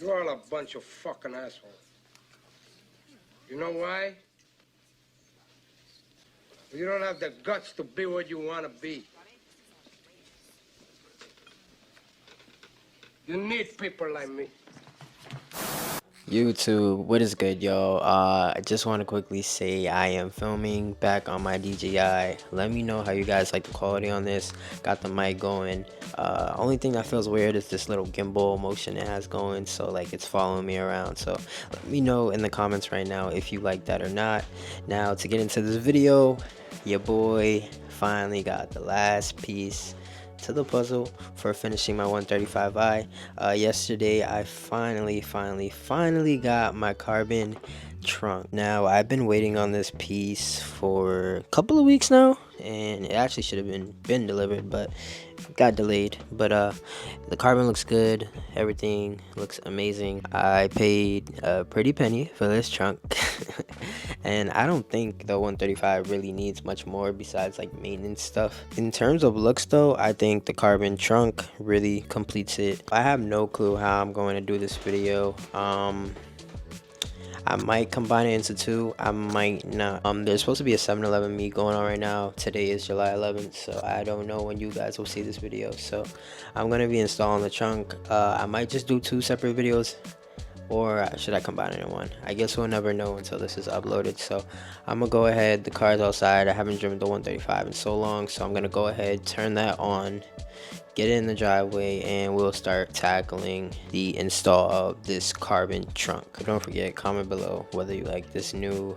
You're all a bunch of fucking assholes. You know why? You don't have the guts to be what you want to be. You need people like me. YouTube, what is good, y'all? I just want to quickly say I am filming back on my DJI. Let me know how you guys like the quality on this. Got the mic going. Only thing that feels weird is this little gimbal motion it has going, so like it's following me around. So let me know in the comments right now if you like that or not. Now to get into this video, your boy finally got the last piece to the puzzle for finishing my 135i. Yesterday I finally got my carbon trunk. Now I've been waiting on this piece for a couple of weeks now, and it actually should have been delivered, but got delayed. But the carbon looks good, everything looks amazing. I paid a pretty penny for this trunk. And I don't think the 135 really needs much more besides like maintenance stuff. In terms of looks though, I think the carbon trunk really completes it. I have no clue how I'm going to do this video. I might combine it into two, I might not. There's supposed to be a 7-Eleven meet going on right now. Today is July 11th, so I don't know when you guys will see this video. So I'm going to be installing the trunk. I might just do two separate videos, or should I combine it in one? I guess we'll never know until this is uploaded. So I'm gonna go ahead, the car's outside. I haven't driven the 135 in so long, so I'm gonna go ahead, turn that on, get it in the driveway, and we'll start tackling the install of this carbon trunk. Don't forget, comment below whether you like this new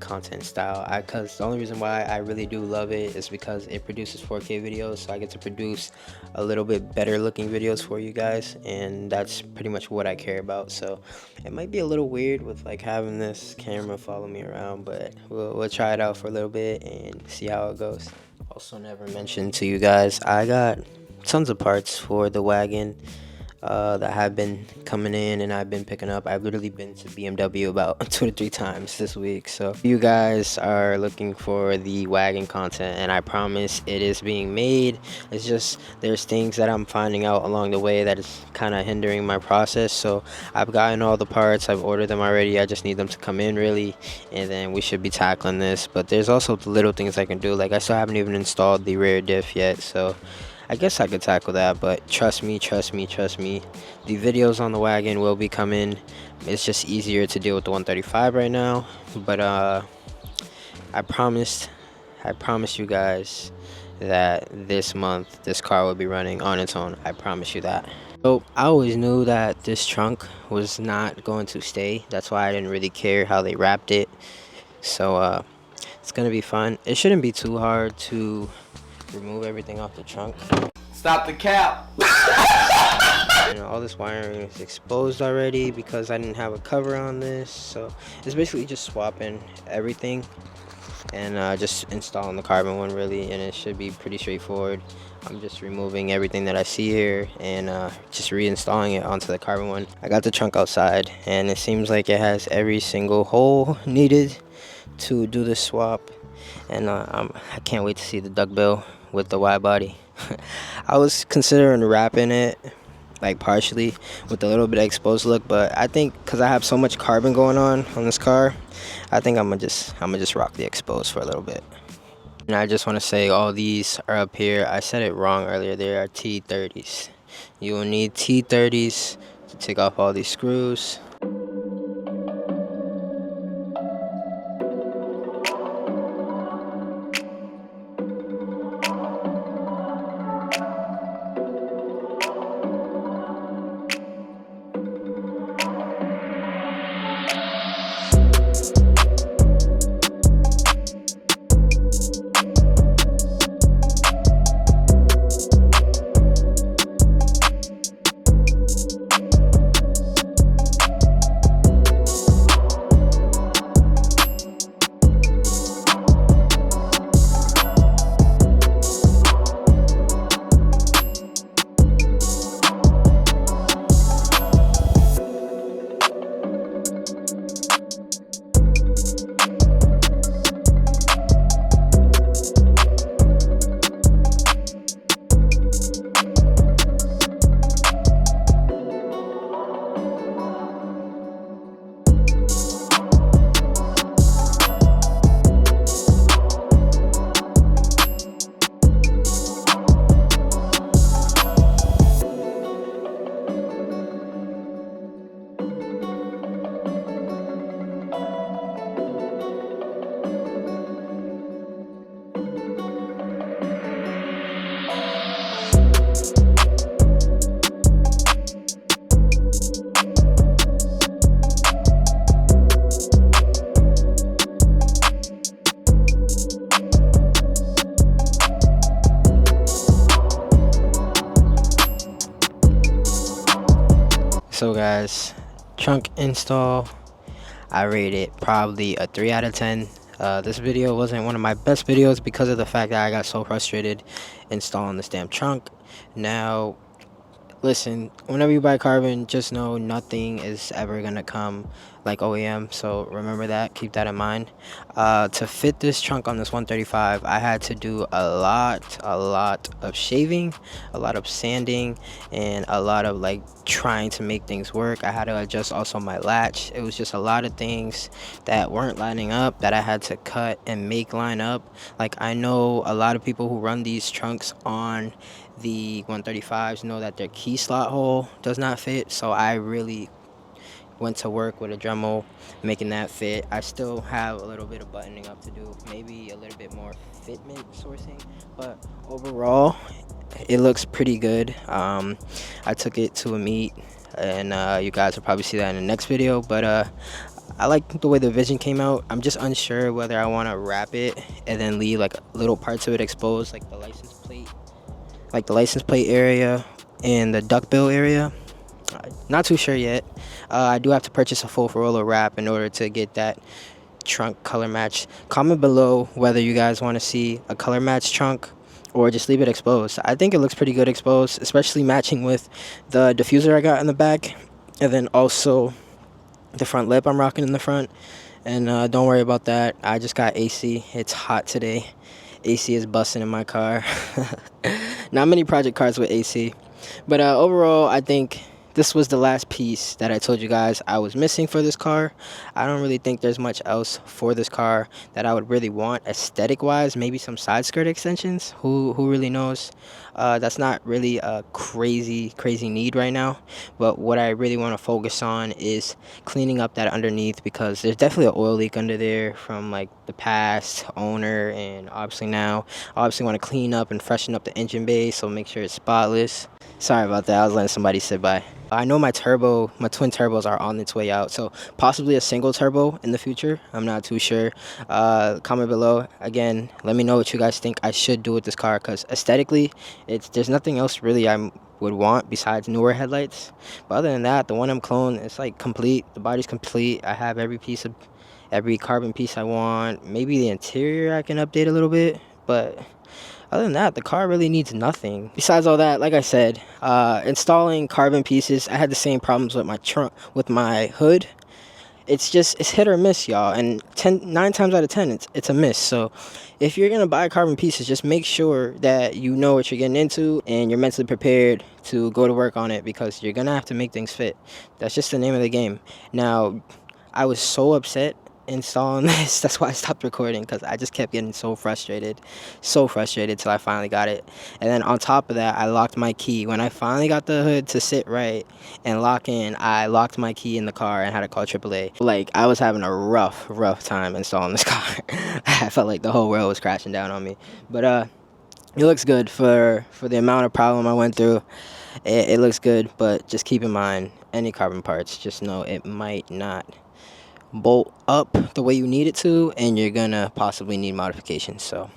content style. Because the only reason why I really do love it is because it produces 4K videos, so I get to produce a little bit better looking videos for you guys, and that's pretty much what I care about. So it might be a little weird with like having this camera follow me around, but we'll try it out for a little bit and see how it goes. Also never mentioned to you guys, I got tons of parts for the wagon that have been coming in and I've been picking up. I've literally been to BMW about 2 to 3 times this week. So if you guys are looking for the wagon content, and I promise it is being made, it's just there's things that I'm finding out along the way that is kind of hindering my process. So I've gotten all the parts, I've ordered them already, I just need them to come in really, and then we should be tackling this. But there's also the little things I can do, like I still haven't even installed the rear diff yet, so I guess I could tackle that. But trust me, the videos on the wagon will be coming. It's just easier to deal with the 135 right now, but I promise you guys that this month this car will be running on its own. I promise you that. So I always knew that this trunk was not going to stay. That's why I didn't really care how they wrapped it. So it's gonna be fun. It shouldn't be too hard to remove everything off the trunk. Stop the cap. You know, all this wiring is exposed already because I didn't have a cover on this. So it's basically just swapping everything and just installing the carbon one really, and it should be pretty straightforward. I'm just removing everything that I see here and just reinstalling it onto the carbon one. I got the trunk outside and it seems like it has every single hole needed to do the swap, and I can't wait to see the duckbill with the wide body. I was considering wrapping it like partially with a little bit of exposed look, but I think because I have so much carbon going on this car, I think I'm gonna just rock the exposed for a little bit. And I just want to say all these are up here. I said it wrong earlier. They are T30s. You will need T30s to take off all these screws. So guys, trunk install, I rate it probably a 3 out of 10. This video wasn't one of my best videos because of the fact that I got so frustrated installing this damn trunk. Now listen, whenever you buy carbon, just know nothing is ever gonna come like OEM, so remember that, keep that in mind. To fit this trunk on this 135, I had to do a lot of shaving, a lot of sanding, and a lot of like trying to make things work. I had to adjust also my latch. It was just a lot of things that weren't lining up that I had to cut and make line up. Like, I know a lot of people who run these trunks on the 135s know that their key slot hole does not fit, so I really went to work with a Dremel making that fit. I still have a little bit of buttoning up to do, maybe a little bit more fitment sourcing, but overall it looks pretty good. I took it to a meet, and you guys will probably see that in the next video, but I like the way the vision came out. I'm just unsure whether I want to wrap it and then leave like little parts of it exposed, like the license plate area and the duckbill area. Not too sure yet. I do have to purchase a full roller wrap in order to get that trunk color match. Comment below whether you guys want to see a color match trunk or just leave it exposed. I think it looks pretty good exposed, especially matching with the diffuser I got in the back, and then also the front lip I'm rocking in the front. And don't worry about that, I just got AC. It's hot today. AC is busting in my car. Not many project cars with AC, but overall I think this was the last piece that I told you guys I was missing for this car. I don't really think there's much else for this car that I would really want aesthetic wise. Maybe some side skirt extensions, who really knows. That's not really a crazy need right now, but what I really want to focus on is cleaning up that underneath, because there's definitely an oil leak under there from like the past owner, and obviously now I obviously want to clean up and freshen up the engine bay, so make sure it's spotless. Sorry about that, I was letting somebody sit by. I know my twin turbos are on its way out, so possibly a single turbo in the future. I'm not too sure. Comment below. Again, let me know what you guys think I should do with this car, because aesthetically, there's nothing else really I would want besides newer headlights. But other than that, the 1M clone, it's like complete. The body's complete. I have every carbon piece I want. Maybe the interior I can update a little bit, but other than that, the car really needs nothing. Besides all that, like I said, installing carbon pieces, I had the same problems with my trunk, with my hood. It's hit or miss, y'all, and 9 times out of 10 it's a miss. So if you're gonna buy carbon pieces, just make sure that you know what you're getting into and you're mentally prepared to go to work on it, because you're gonna have to make things fit. That's just the name of the game. Now, I was so upset installing this, that's why I stopped recording, because I just kept getting so frustrated till I finally got it. And then on top of that, I locked my key. When I finally got the hood to sit right and lock in, I locked my key in the car and had to call AAA. Like, I was having a rough time installing this car. I felt like the whole world was crashing down on me, but it looks good for the amount of problem I went through. It looks good, but just keep in mind, any carbon parts, just know it might not bolt up the way you need it to, and you're gonna possibly need modifications. So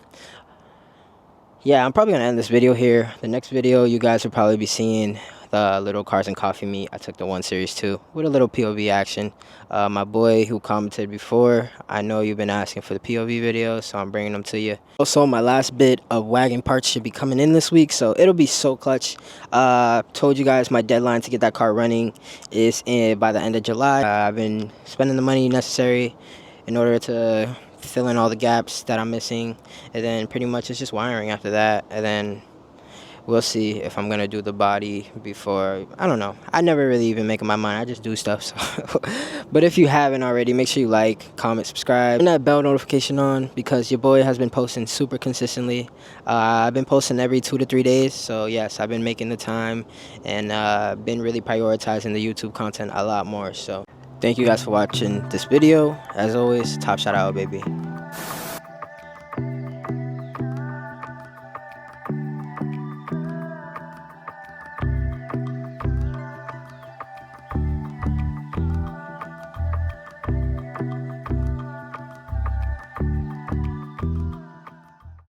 yeah, I'm probably gonna end this video here. The next video you guys will probably be seeing the little Cars and Coffee meet. I took the 1 Series 2 with a little POV action. My boy who commented before, I know you've been asking for the POV videos, so I'm bringing them to you. Also, my last bit of wagon parts should be coming in this week, so it'll be so clutch. Told you guys my deadline to get that car running is by the end of July. I've been spending the money necessary in order to fill in all the gaps that I'm missing, and then pretty much it's just wiring after that, and then we'll see if I'm gonna do the body before. I don't know, I never really even make up my mind, I just do stuff. So but if you haven't already, make sure you like, comment, subscribe, and that bell notification on, because your boy has been posting super consistently. I've been posting every 2 to 3 days, so yes, I've been making the time, and been really prioritizing the YouTube content a lot more. So thank you guys for watching this video. As always, Topshadaa, baby.